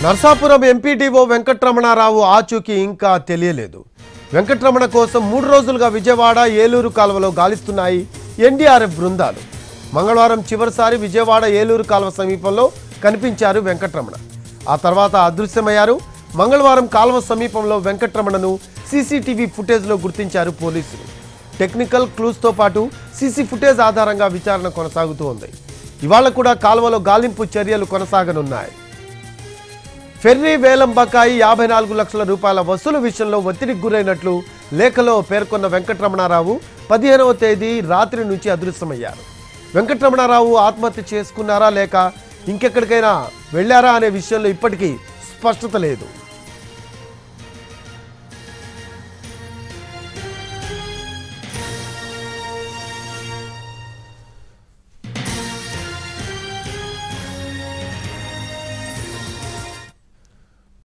Narsapuram MPDO Venkataramanarao ఆచూకీ ఇంకా తెలియలేదు. వెంకటరమణ కోసం 3 రోజులుగా విజయవాడ ఏలూరు కాల్వలో గాలిస్తున్నాయి ఎన్డీఆర్ఎఫ్ బృందాలు. మంగళవారం చివరిసారి విజయవాడ ఏలూరు కాల్వ సమీపంలో కనిపించారు వెంకటరమణ. ఆ తర్వాత అదృశ్యమయ్యారు. మంగళవారం కాల్వ సమీపంలో వెంకటరమణను సీసీటీవీ ఫుటేజ్లో గుర్తించారు పోలీసులు. టెక్నికల్ క్లూస్తో పాటు సీసీ ఫుటేజ్ ఆధారంగా విచారణ కొనసాగుతూ ఉంది. ఇవాళ కూడా కాల్వలో గాలింపు చర్యలు కొనసాగనున్నాయి. ఫెర్రీ వేలం బకాయి 54 లక్షల రూపాయల వసూలు విషయంలో ఒత్తిడికి గురైనట్లు లేఖలో పేర్కొన్న వెంకటరమణారావు 15వ తేదీ రాత్రి నుంచి అదృశ్యమయ్యారు. వెంకటరమణారావు ఆత్మహత్య చేసుకున్నారా లేక ఇంకెక్కడికైనా వెళ్లారా అనే విషయంలో ఇప్పటికీ స్పష్టత లేదు.